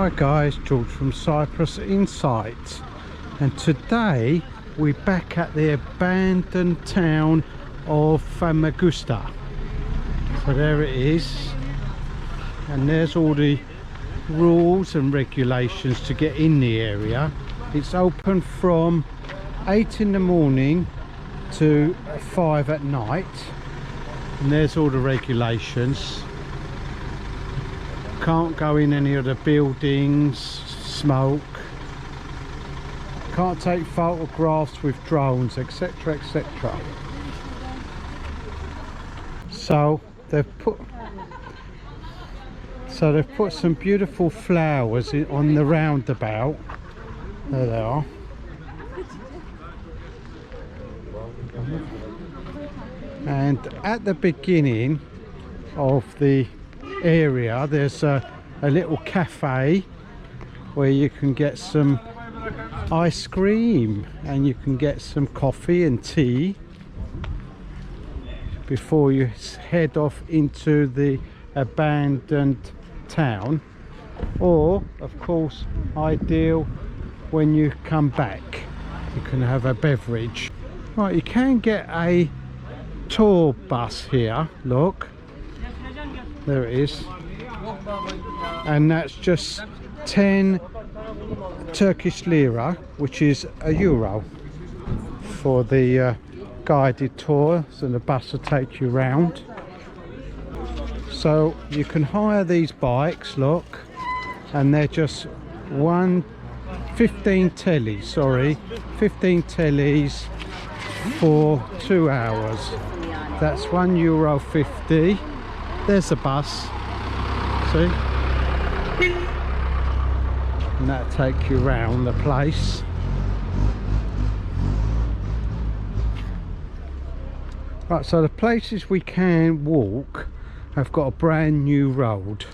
Hi guys, George from Cyprus Insight, and today we're back at the abandoned town of Famagusta. So there it is, and there's all the rules and regulations to get in the area. It's open from 8 in the morning to 5 at night, and there's all the regulations. Can't go in any of the buildings, smoke, can't take photographs with drones, etc, etc. So they've put some beautiful flowers on the roundabout. There they are. And at the beginning of the area there's a little cafe where you can get some ice cream and you can get some coffee and tea before you head off into the abandoned town, or of course ideal when you come back you can have a beverage. Right, you can get a tour bus here, look, there it is, and that's just 10 Turkish lira, which is €1 for the guided tours, and the bus will take you round. So you can hire these bikes, look, and they're just 15 tellies for 2 hours. That's €1.50. There's a bus, see, and that'll take you round the place. Right, so the places we can walk have got a brand new road.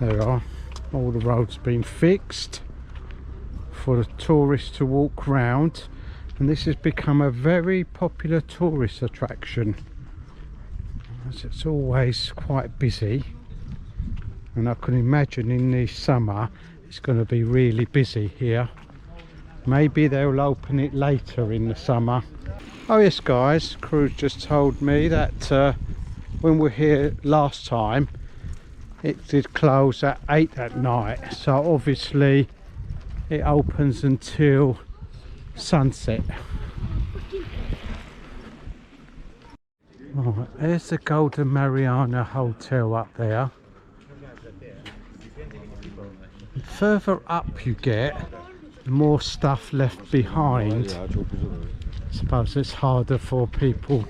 There are, all the roads been fixed for the tourists to walk round, and this has become a very popular tourist attraction. It's always quite busy, and I can imagine in the summer it's going to be really busy here. Maybe they'll open it later in the summer. Oh yes guys, Cruz just told me that when we were here last time it did close at 8 at night, so obviously it opens until sunset. Right, there's the Golden Mariana Hotel up there. The further up you get, the more stuff left behind. I suppose it's harder for people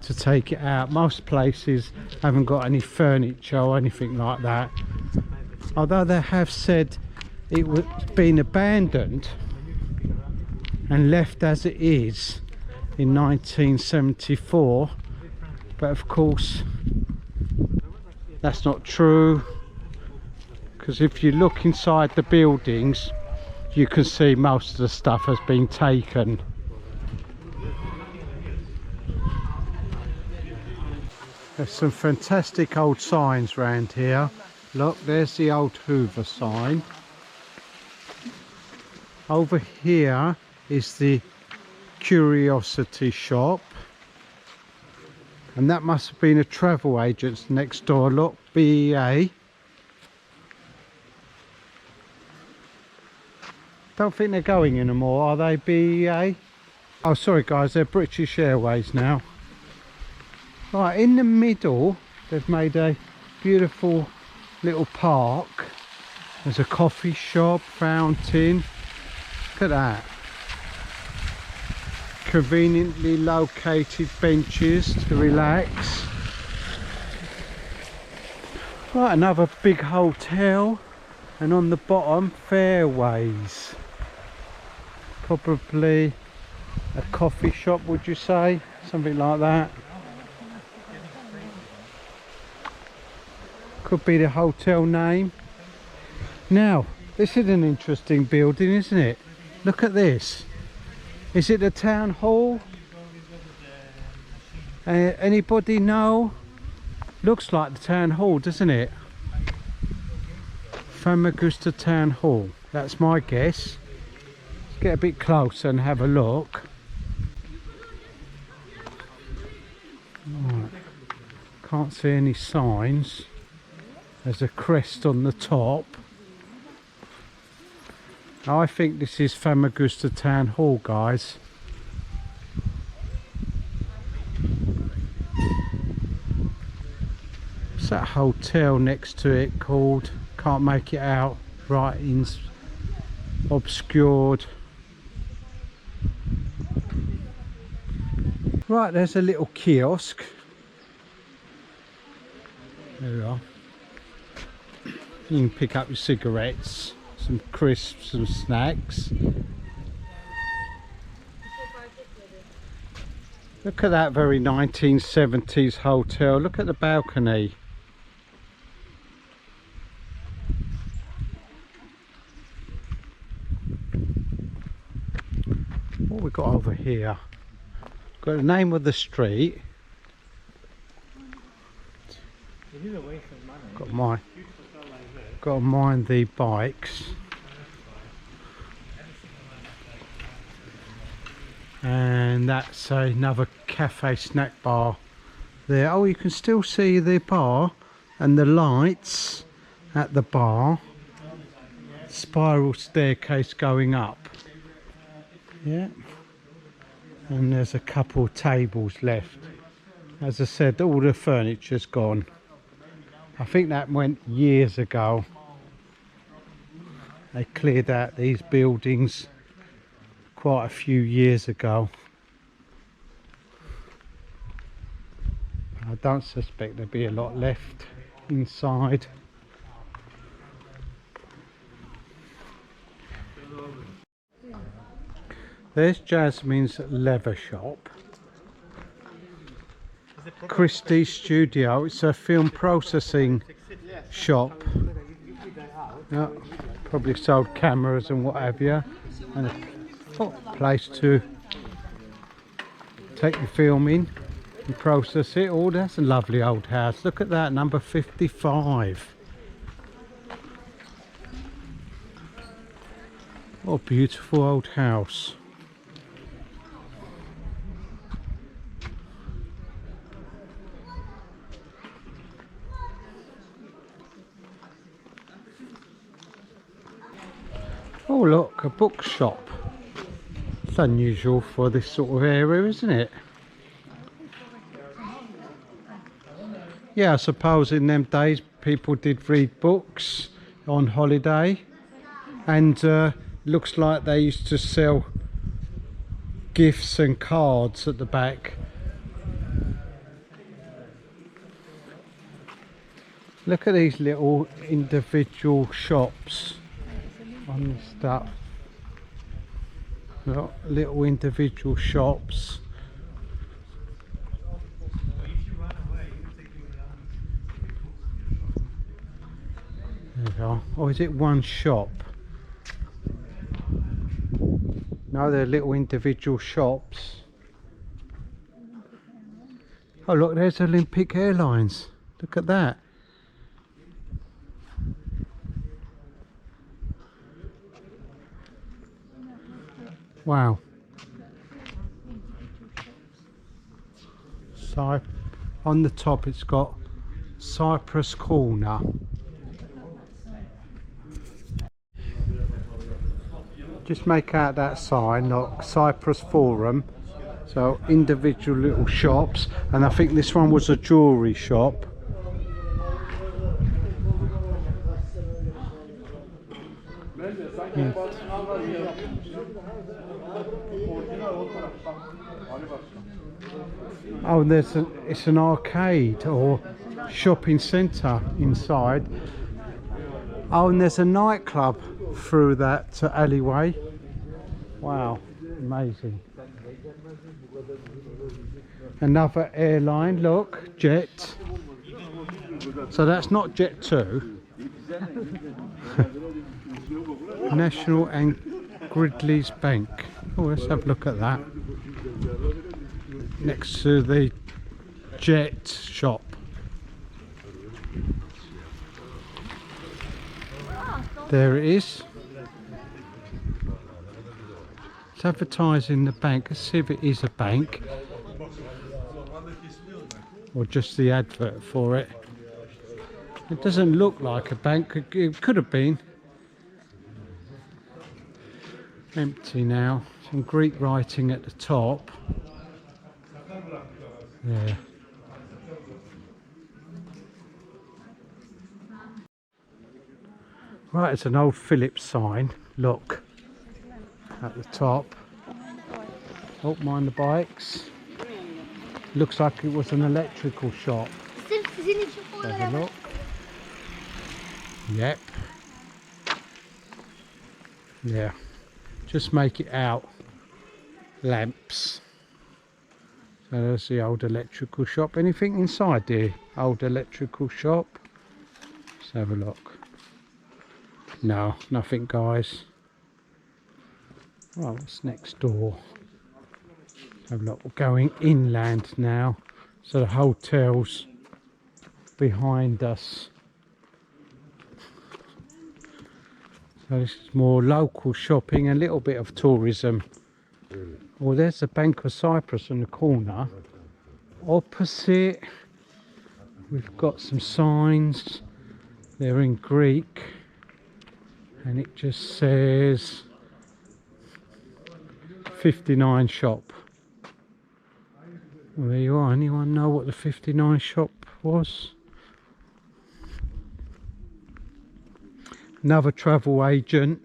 to take it out. Most places haven't got any furniture or anything like that, although they have said it was been abandoned and left as it is in 1974. But of course that's not true, because if you look inside the buildings you can see most of the stuff has been taken. There's some fantastic old signs around here. Look, there's the old Hoover sign. Over here is the curiosity shop, and that must have been a travel agent's next door. Look, BEA. Don't think they're going anymore, are they, BEA? Oh sorry guys, they're British Airways now. Right, in the middle they've made a beautiful little park. There's a coffee shop, fountain. Look at that. Conveniently located benches to relax. Right, another big hotel, and on the bottom fairways. Probably a coffee shop, would you say? Something like that. Could be the hotel name. Now, this is an interesting building, isn't it? Look at this. Is it the town hall? Anybody know? Looks like the town hall, doesn't it? Famagusta Town Hall. That's my guess. Let's get a bit closer and have a look. Right. Can't see any signs. There's a crest on the top. I think this is Famagusta Town Hall, guys. What's that hotel next to it called? Can't make it out. Right, in obscured. Right, there's a little kiosk. There we are. You can pick up your cigarettes, some crisps, some snacks. Look at that very 1970s hotel. Look at the balcony. What we got over here? Got the name of the street. Got to mind the bikes. And that's another cafe snack bar there. Oh, you can still see the bar and the lights at the bar. Spiral staircase going up. Yeah. And there's a couple of tables left. As I said, all the furniture's gone. I think that went years ago. They cleared out these buildings quite a few years ago. I don't suspect there'll be a lot left inside. There's Jasmine's leather shop. Christie's Studio, it's a film processing shop. Yeah, probably sold cameras and what have you, and a place to take the film in and process it. Oh, that's a lovely old house. Look at that, number 55. What a beautiful old house. Oh look, a bookshop. It's unusual for this sort of area, isn't it? Yeah, I suppose in them days people did read books on holiday, and looks like they used to sell gifts and cards at the back. Look at these little individual shops on the stuff. Look, little individual shops. There we go. Or is it one shop? No, they're little individual shops. Oh look, there's Olympic Airlines. Look at that. Wow. So on the top it's got Cyprus Corner. Just make out that sign, look, Cyprus Forum. So individual little shops, and I think this one was a jewellery shop. Yeah. Oh, it's an arcade or shopping centre inside. Oh, and there's a nightclub through that alleyway. Wow, amazing. Another airline, look, Jet. So that's not Jet 2. National and Gridley's Bank. Oh, let's have a look at that. Next to the Jet shop. There it is. It's advertising the bank. Let's see if it is a bank or just the advert for it. It doesn't look like a bank. It could have been. Empty now. Some Greek writing at the top. There. Right, it's an old Philips sign. Look at the top. Oh, mind the bikes. Looks like it was an electrical shop. Let's have a look. Yep. Yeah. Just make it out. Lamps. So there's the old electrical shop. Anything inside the old electrical shop? Let's have a look. No, nothing, guys. Right, what's next door? Have a look. We're going inland now. So the hotel's behind us. So this is more local shopping, a little bit of tourism. Well, there's the Bank of Cyprus in the corner. Opposite, we've got some signs. They're in Greek. And it just says 59 shop. Well, there you are. Anyone know what the 59 shop was? Another travel agent.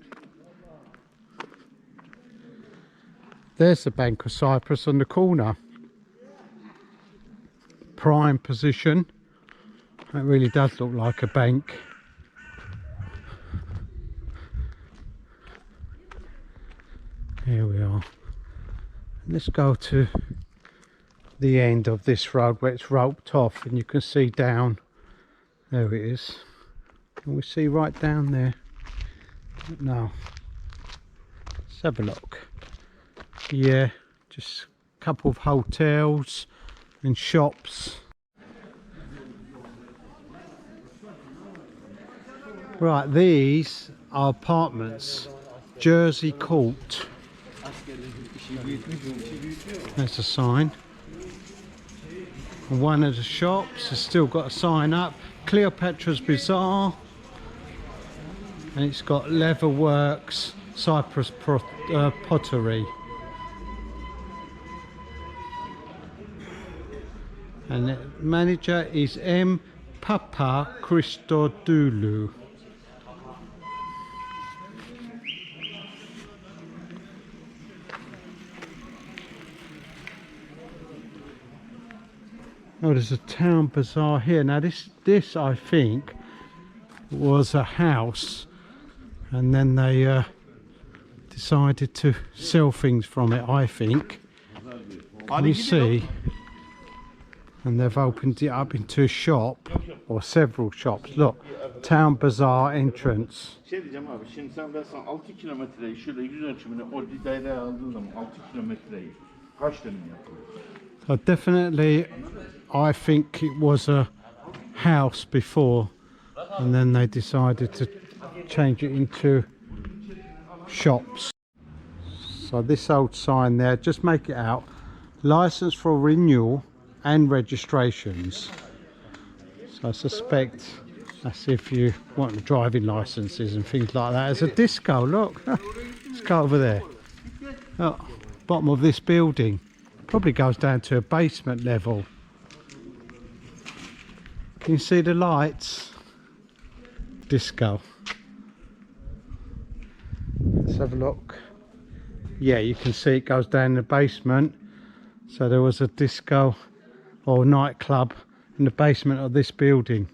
There's the Bank of Cyprus on the corner. Prime position. That really does look like a bank. Here we are. Let's go to the end of this road where it's roped off and you can see down. There it is. Can we see right down there? No. Let's have a look. Yeah, just a couple of hotels and shops. Right, these are apartments. Jersey Court. That's a sign. And one of the shops has still got a sign up. Cleopatra's Bazaar. And it's got Leather Works, Cyprus Pottery. And the manager is M. Papa Christodoulou. Oh, there's a town bazaar here. Now this I think was a house, and then they decided to sell things from it, I think. Can you see? And they've opened it up into a shop, or several shops. Look, town bazaar entrance. So definitely, I think it was a house before, and then they decided to change it into shops. So this old sign there, just make it out. License for renewal and registrations. So I suspect that's if you want driving licenses and things like that. There's a disco, look. Let's go over there. Oh, bottom of this building. Probably goes down to a basement level. Can you see the lights? Disco. Let's have a look. Yeah, you can see it goes down the basement. So there was a disco or nightclub in the basement of this building.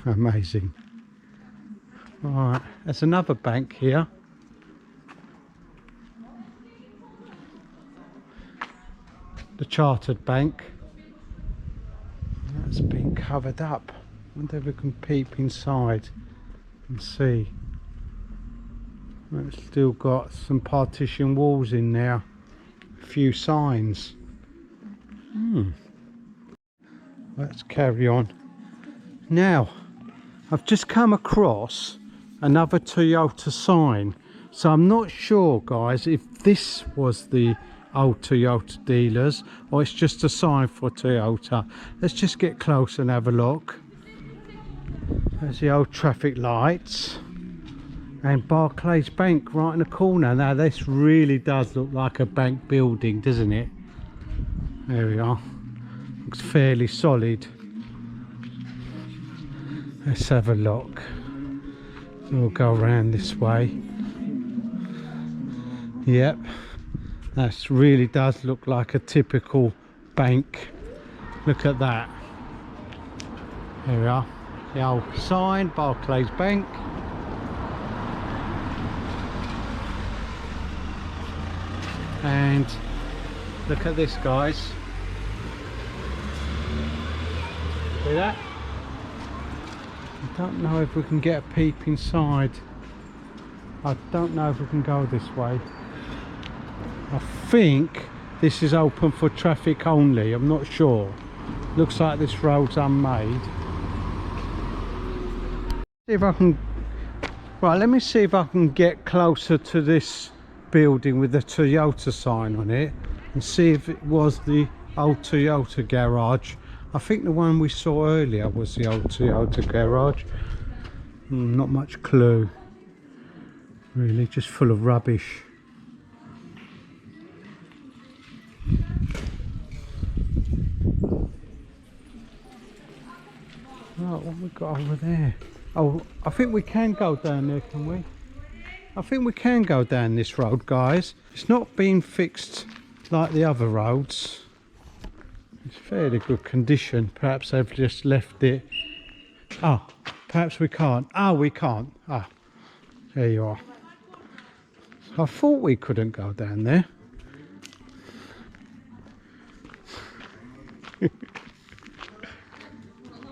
Amazing. Alright, there's another bank here. The Chartered Bank. That's been covered up. I wonder if we can peep inside and see. It's still got some partition walls in there. A few signs. Let's carry on. Now, I've just come across another Toyota sign, so I'm not sure, guys, if this was the old Toyota dealers or it's just a sign for Toyota. Let's just get close and have a look. There's the old traffic lights and Barclays Bank right in the corner. Now this really does look like a bank building, doesn't it? There we are. Looks fairly solid. Let's have a look. We'll go around this way. Yep, that really does look like a typical bank. Look at that. There we are. The old sign, Barclays Bank. And look at this, guys. See that? I don't know if we can get a peep inside. I don't know if we can go this way. I think this is open for traffic only. I'm not sure. Looks like this road's unmade. See if I can. Right, let me see if I can get closer to this building with the Toyota sign on it and see if it was the old Toyota garage. I think the one we saw earlier was the old Toyota garage. Not much clue. Really, just full of rubbish. Right, what we got over there? Oh, I think we can go down there, can we? I think we can go down this road, guys. It's not been fixed like the other roads. It's fairly good condition. Perhaps they've just left it. Oh, perhaps we can't. Oh, we can't. Ah, there you are. I thought we couldn't go down there.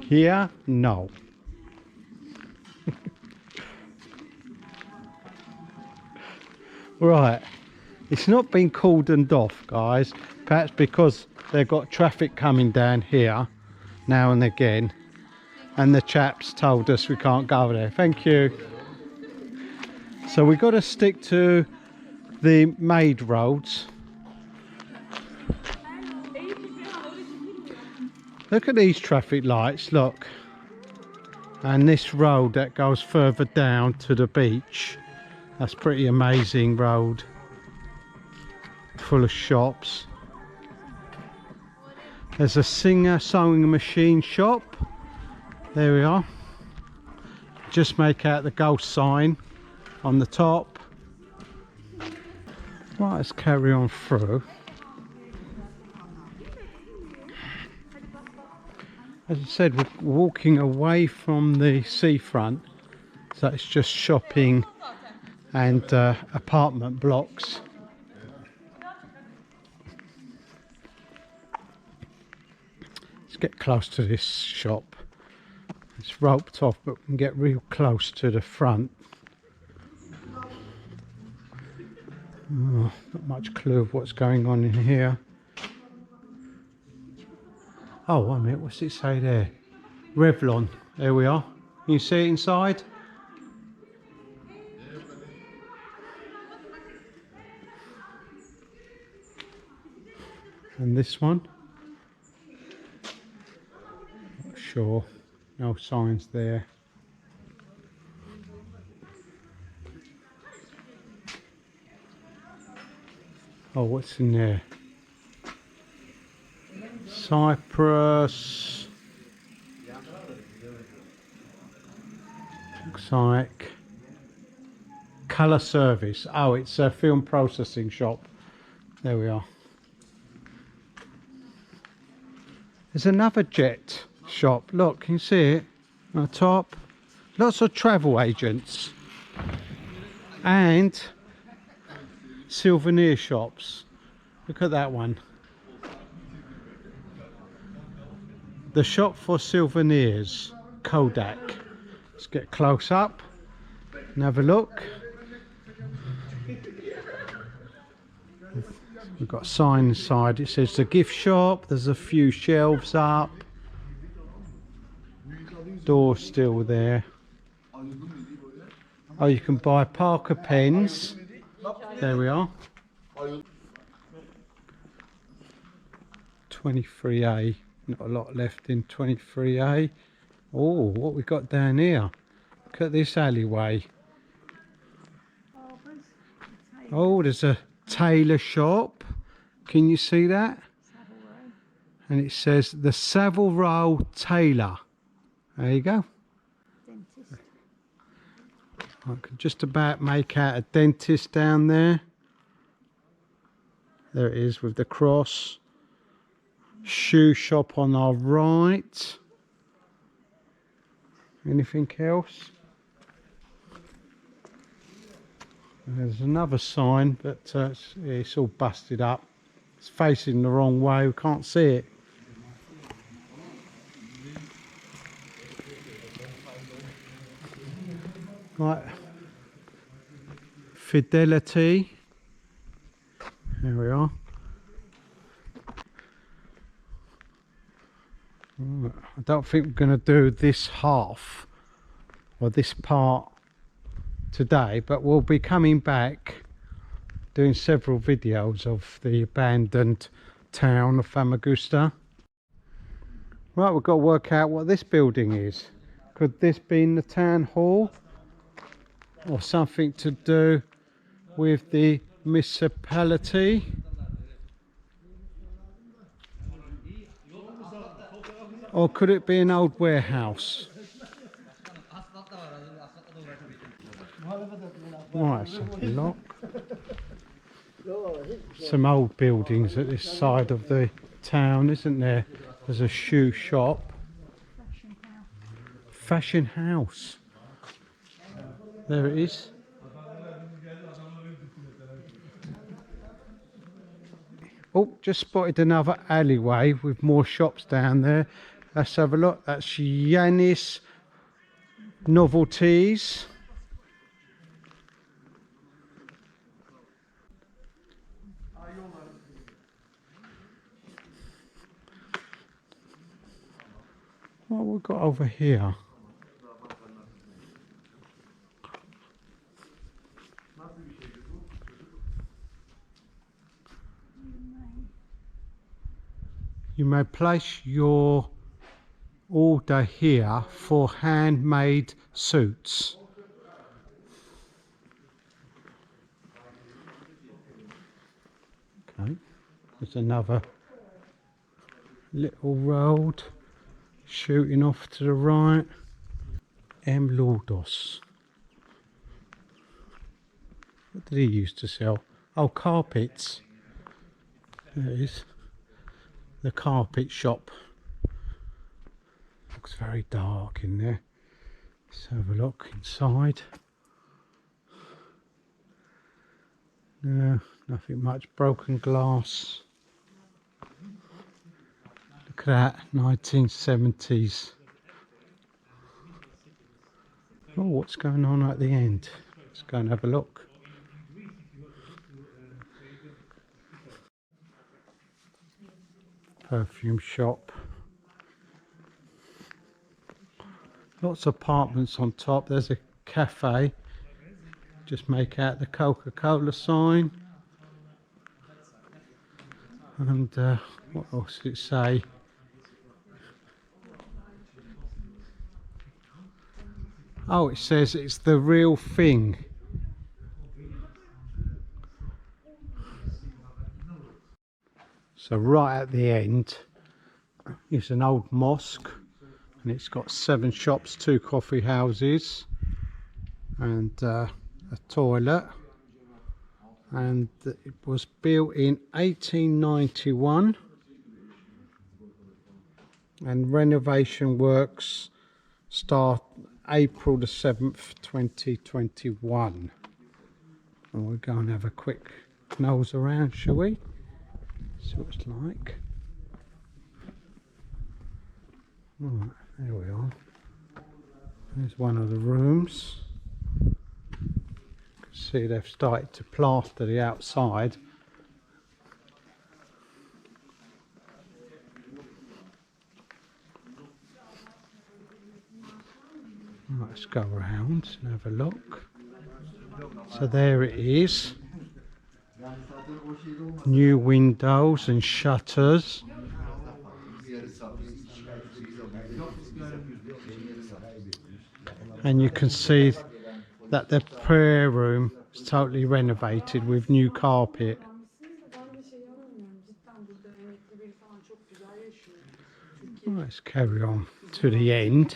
Here, no. Right, it's not been cordoned off, guys. Perhaps because they've got traffic coming down here now and again, and the chaps told us we can't go there. Thank you. So we've got to stick to the made roads. Look at these traffic lights, look. And this road that goes further down to the beach. That's pretty amazing road. Full of shops. There's a Singer sewing machine shop. There we are. Just make out the ghost sign on the top. Right, let's carry on through. As I said, we're walking away from the seafront, so it's just shopping and apartment blocks. Let's get close to this shop. It's roped off, but we can get real close to the front. Oh, not much clue of what's going on in here. Oh, wait a minute, what's it say there? Revlon, there we are. Can you see it inside? And this one? Not sure, no signs there. Oh, what's in there? Cyprus. Looks like colour service. Oh, it's a film processing shop. There we are. There's another jet shop. Look, can you see it on the top? Lots of travel agents and souvenir shops. Look at that one. The shop for souvenirs, Kodak. Let's get close up and have a look. We've got a sign inside. It says the gift shop. There's a few shelves up. Door still there. Oh, you can buy Parker pens. There we are. 23A. Not a lot left in 23A. Oh, what we got down here? Look at this alleyway. Oh, there's a tailor shop. Can you see that? And it says the Savile Row Tailor. There you go. Dentist. I can just about make out a dentist down there. There it is with the cross. Shoe shop on our right. Anything else? There's another sign, but it's all busted up. It's facing the wrong way, we can't see it. Right, Fidelity. There we are. Right. I don't think we're going to do this half or this part today, but we'll be coming back doing several videos of the abandoned town of Famagusta. Right, we've got to work out what this building is. Could this be in the town hall or something to do with the municipality? Or could it be an old warehouse? Right, so look. Some old buildings at this side of the town, isn't there? There's a shoe shop. Fashion house. There it is. Oh, just spotted another alleyway with more shops down there. Let's have a look. That's Yanis Novelties. What have we got over here? You may place your order here for handmade suits. Okay, there's another little road shooting off to the right. M. Lourdes. What did he used to sell? Oh, carpets. There it is. The carpet shop. Looks very dark in there. Let's have a look inside. No, nothing much. Broken glass. Look at that, 1970s. Oh, what's going on at the end? Let's go and have a look. Perfume shop. Lots of apartments on top. There's a cafe. Just make out the Coca-Cola sign. And what else did it say? Oh, it says it's the real thing. So right at the end is an old mosque, and it's got 7 shops, 2 coffee houses, and a toilet. And it was built in 1891, and renovation works start April the 7th 2021. And we'll go and have a quick nose around, shall we? See what it's like. Right, there we are. There's one of the rooms. You can see they've started to plaster the outside. Right, let's go around and have a look. So there it is. New windows and shutters. And you can see that the prayer room is totally renovated with new carpet. Let's carry on to the end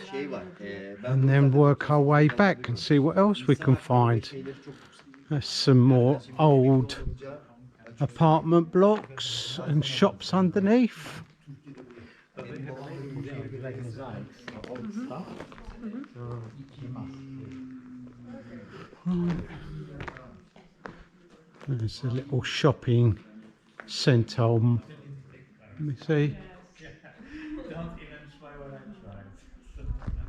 and then work our way back and see what else we can find. There's some more old apartment blocks and shops underneath. There's a little shopping centre. Let me see.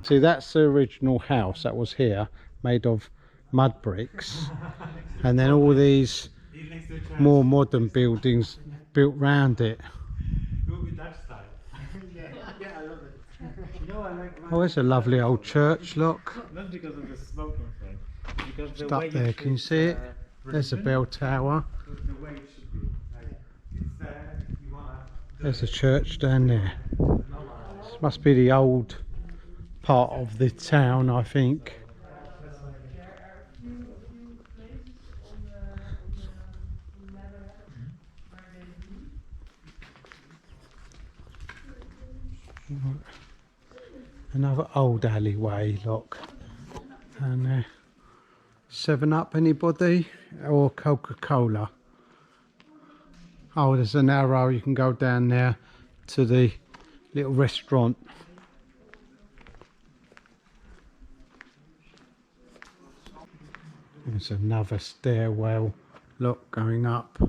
See, that's the original house that was here, made of mud bricks, and then all these more modern buildings built round it. Oh, there's a lovely old church, look. Not because of the smoking thing. Because Just up there, can you see it? There's a bell tower. There's a church down there. This must be the old part of the town, I think. Another old alleyway, look. And 7-Up, anybody? Or Coca-Cola? Oh, there's an arrow, you can go down there to the little restaurant. There's another stairwell, look, going up.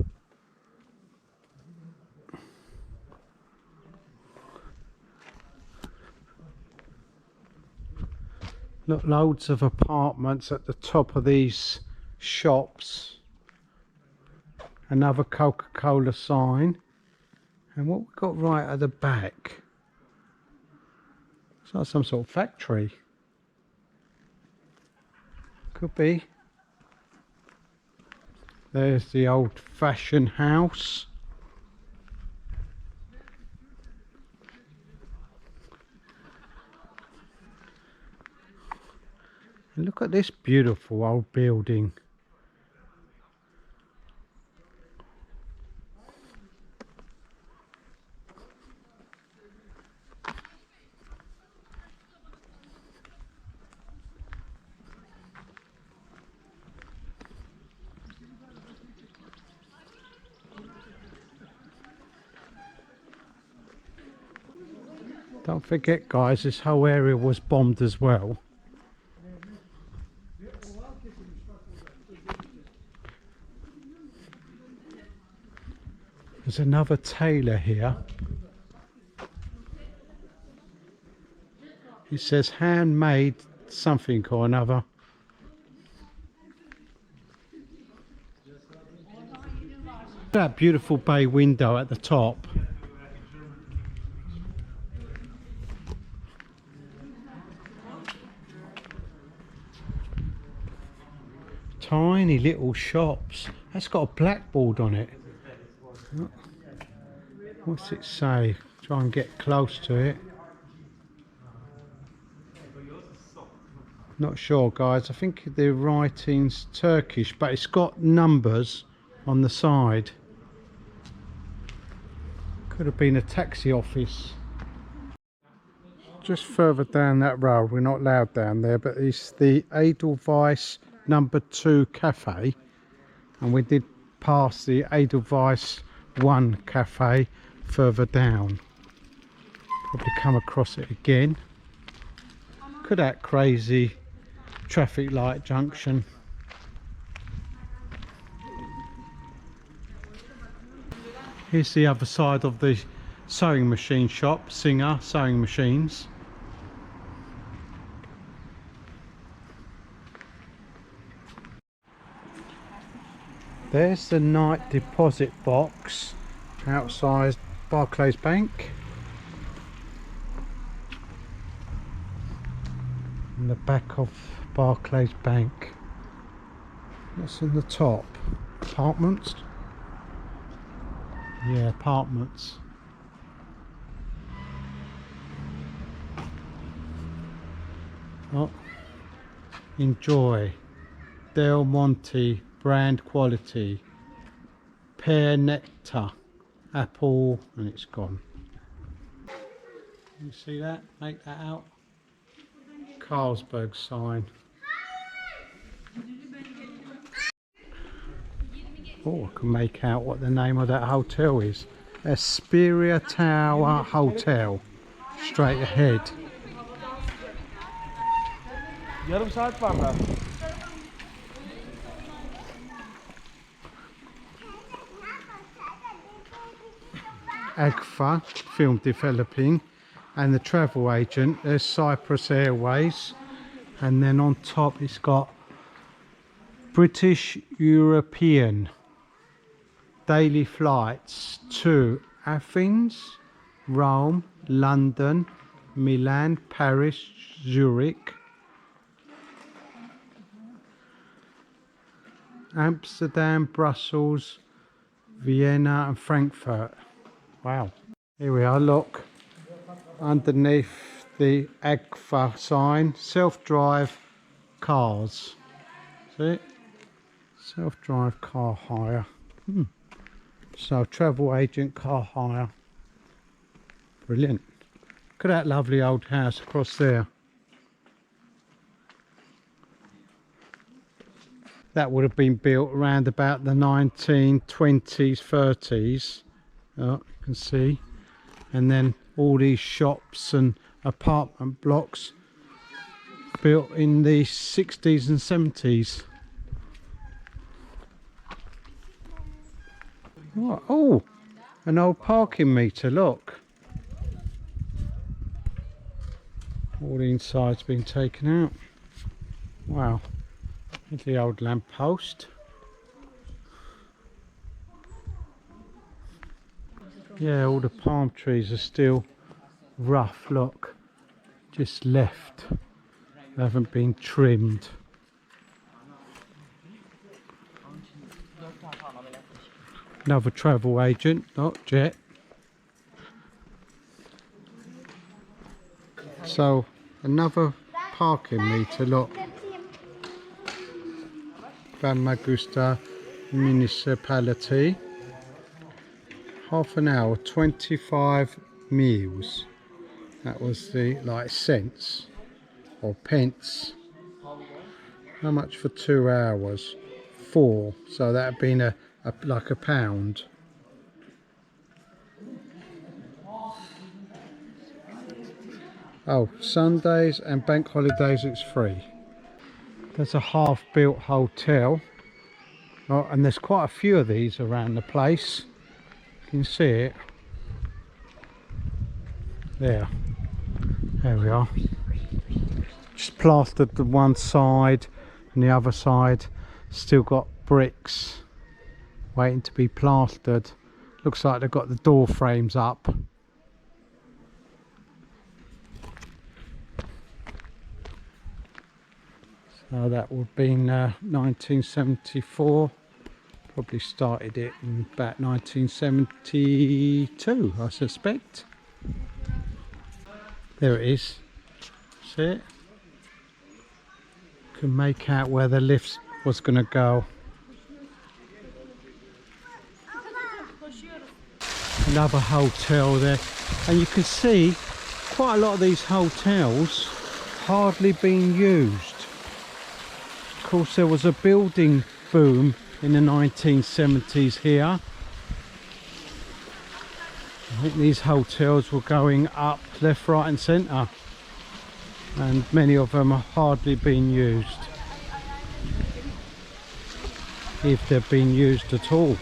Look, loads of apartments at the top of these shops. Another Coca-Cola sign. And what we've got right at the back, it's like some sort of factory. Could be. There's the old-fashioned house. And look at this beautiful old building. Don't forget, guys, this whole area was bombed as well. There's another tailor here. It says handmade something or another. That beautiful bay window at the top. Tiny little shops. That's got a blackboard on it. What's it say? Try and get close to it. Not sure, guys. I think the writing's Turkish, but it's got numbers on the side. Could have been a taxi office. Just further down that road, we're not allowed down there, but it's the Edelweiss number 2 cafe, and we did pass the Edelweiss 1 cafe further down. Probably come across it again. Look at that crazy traffic light junction. Here's the other side of the sewing machine shop, Singer Sewing Machines. There's the night deposit box outside Barclays Bank. In the back of Barclays Bank. What's in the top? Apartments? Yeah, apartments. Oh, enjoy. Del Monte brand quality. Pear nectar. Apple, and it's gone. You see that? Make that out. Carlsberg sign. Oh, I can make out what the name of that hotel is. Esperia Tower Hotel. Straight ahead. Yarım saat var daha. Agfa film developing, and the travel agent. There's Cyprus Airways, and then on top it's got British European daily flights to Athens, Rome, London, Milan, Paris, Zurich, Amsterdam, Brussels, Vienna and Frankfurt. Wow. Here we are, look. Underneath the Agfa sign, self-drive cars. See it? Self-drive car hire. So travel agent car hire. Brilliant. Look at that lovely old house across there. That would have been built around about the 1920s, 30s. Oh, you can see. And then all these shops and apartment blocks built in the 60s and 70s. What? Oh, an old parking meter, look. All the inside's been taken out. Wow. Here's the old lamp post. Yeah, all the palm trees are still rough, look. Just left. They haven't been trimmed. Another travel agent, not jet. So another parking meter, look. Famagusta municipality. Half an hour, 25 meals. That was the like cents or pence. How much for 2 hours? 4. So that'd been like a pound. Oh, Sundays and bank holidays it's free. There's a half-built hotel. Oh, and there's quite a few of these around the place. You can see it. There we are. Just plastered the one side, and the other side still got bricks waiting to be plastered. Looks like they've got the door frames up. So that would have been 1974. Probably started it in about 1972, I suspect. There it is. See it? Can make out where the lift was going to go. Another hotel there, and you can see quite a lot of these hotels hardly being used. Of course, there was a building boom in the 1970s here. I think these hotels were going up left, right and centre, and many of them are hardly being used, if they've been used at all.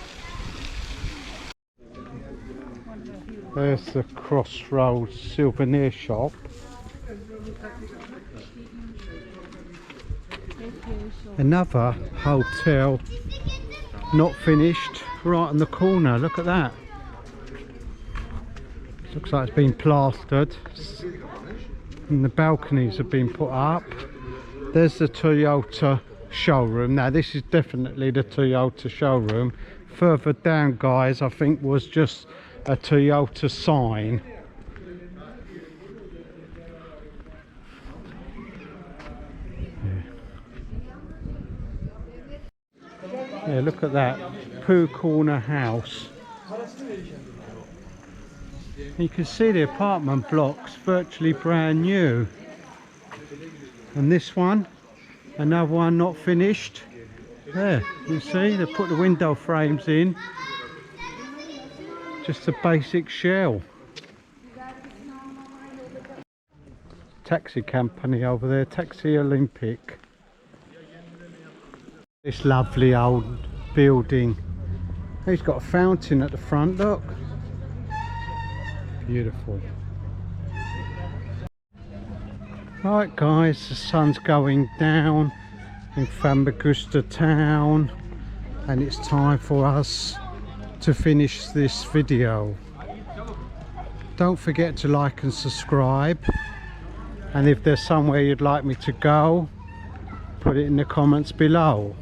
There's the Crossroads souvenir shop. Another hotel not finished right on the corner. Look at that. Looks like it's been plastered and the balconies have been put up. There's the Toyota showroom. Now this is definitely the Toyota showroom. Further down, guys, I think was just a Toyota sign. Yeah, look at that Pooh Corner house. You can see the apartment blocks virtually brand new. And this one, another one not finished. There, you see, they put the window frames in. Just a basic shell. Taxi company over there, Taxi Olympic. This lovely old building. He's got a fountain at the front, look. Beautiful. Right guys, the sun's going down in Famagusta town and it's time for us to finish this video. Don't forget to like and subscribe, and if there's somewhere you'd like me to go, put it in the comments below.